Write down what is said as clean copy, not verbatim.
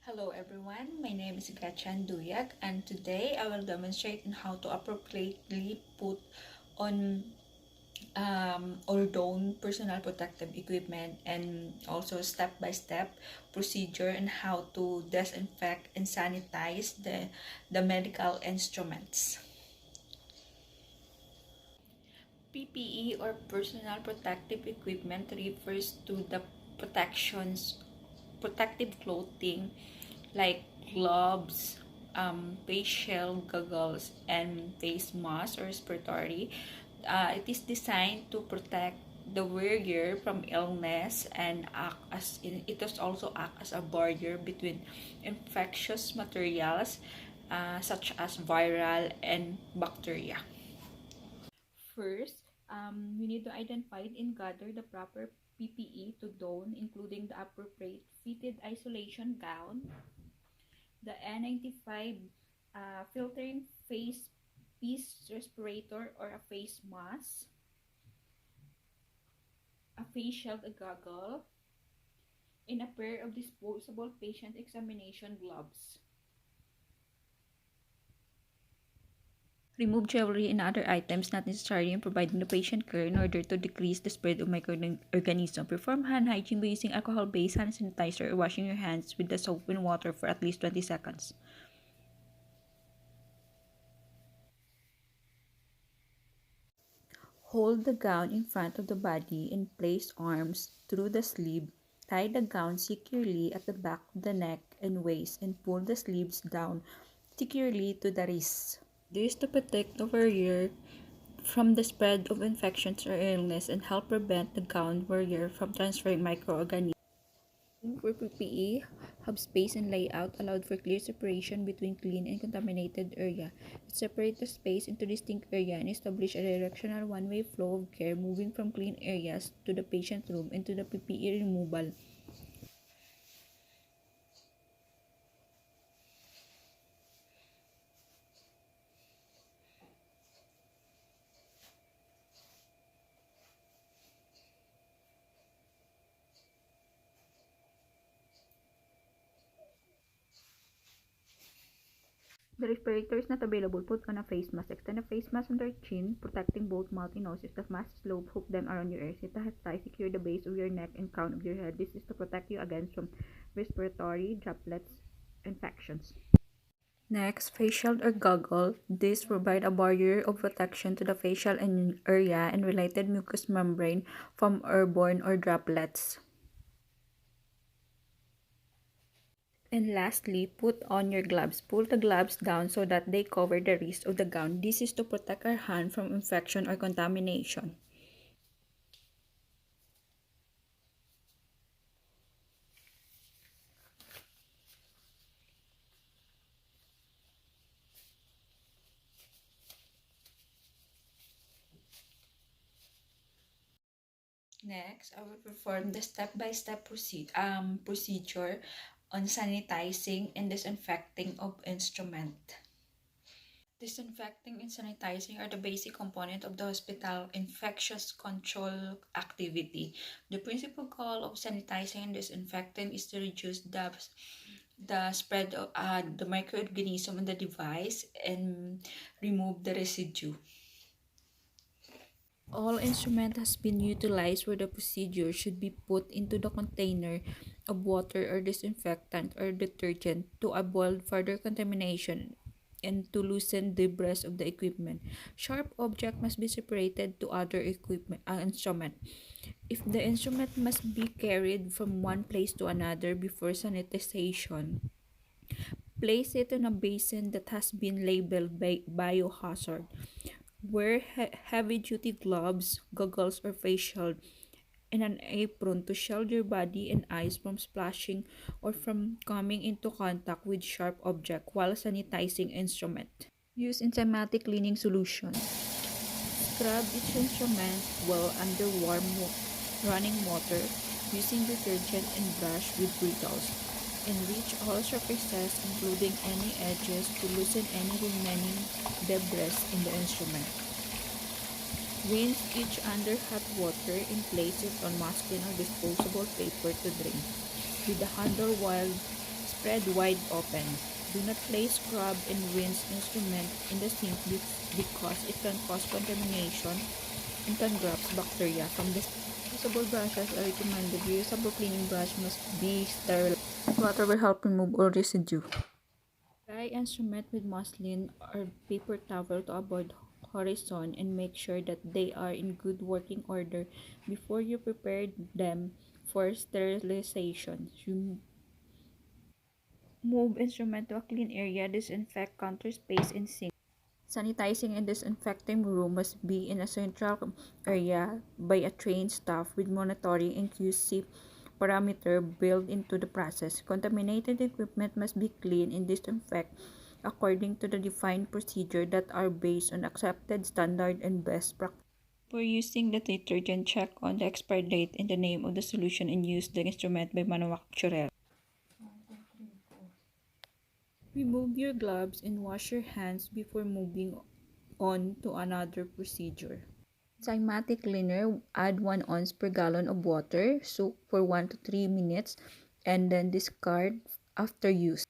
Hello everyone, my name is Gretchen Duyak and today I will demonstrate on how to appropriately put on or don personal protective equipment and also step-by-step procedure on how to disinfect and sanitize the medical instruments. PPE or personal protective equipment refers to the protective clothing like gloves, facial goggles, and face mask or respiratory. It is designed to protect the wearer from illness and it does also act as a barrier between infectious materials such as viral and bacteria. First, we need to identify and gather the proper PPE to don, including the appropriate fitted isolation gown, the N95 filtering face piece respirator or a face mask, a face shield, a goggle, and a pair of disposable patient examination gloves. Remove jewelry and other items not necessary in providing the patient care in order to decrease the spread of microorganisms. Perform hand hygiene by using alcohol-based hand sanitizer or washing your hands with the soap and water for at least 20 seconds. Hold the gown in front of the body and place arms through the sleeve. Tie the gown securely at the back of the neck and waist and pull the sleeves down securely to the wrists. This to protect the wearer from the spread of infections or illness and help prevent the gown wearer from transferring microorganisms. For PPE, have space and layout allowed for clear separation between clean and contaminated area. Separate the space into distinct area and establish a directional one-way flow of care moving from clean areas to the patient room and to the PPE removal. The respirator is not available. Put on a face mask. Extend a face mask under chin, protecting both mouth and nose. If the mask is low, hook them around your ears. Sit tie, secure the base of your neck and crown of your head. This is to protect you against from respiratory droplets infections. Next, face shield or goggle. These provide a barrier of protection to the facial area and related mucous membrane from airborne or droplets. And lastly, put on your gloves. Pull the gloves down so that they cover the wrist of the gown. This is to protect our hand from infection or contamination. Next, I will perform the step-by-step procedure on sanitizing and disinfecting of instrument. Disinfecting and sanitizing are the basic component of the hospital infectious control activity. The principal goal of sanitizing and disinfecting is to reduce the spread of the microorganism in the device and remove the residue. All instrument has been utilized where the procedure should be put into the container of water or disinfectant or detergent to avoid further contamination and to loosen the debris of the equipment. Sharp object must be separated to other instrument. If the instrument must be carried from one place to another before sanitization, place it in a basin that has been labeled biohazard. Wear heavy-duty gloves, goggles, or face shield, and an apron to shield your body and eyes from splashing or from coming into contact with sharp object while sanitizing instrument. Use enzymatic cleaning solution. Scrub each instrument well under running water using detergent and brush with brittles. Enrich all surfaces including any edges to loosen any remaining debris in the instrument. Rinse each under hot water and place it on masking or disposable paper to drain. With the handle while Spread wide open. Do not place scrub and rinse instrument in the sink because it can cause contamination and can grab bacteria from the sink. Reusable brushes are recommended. Reusable cleaning brush must be sterile. Water will help remove all residue. Dry instrument with muslin or paper towel to avoid horizon and make sure that they are in good working order before you prepare them for sterilization. Move instrument to a clean area, disinfect counter space and sink. Sanitizing and disinfecting room must be in a central area by a trained staff with monitoring and QC parameter built into the process. Contaminated equipment must be cleaned and disinfected according to the defined procedure that are based on accepted standard and best practice. For using the detergent, check on the expiry date and the name of the solution and use the instrument by manufacturer. Remove your gloves and wash your hands before moving on to another procedure. Zymatic cleaner, add 1 ounce per gallon of water, soak for 1 to 3 minutes, and then discard after use.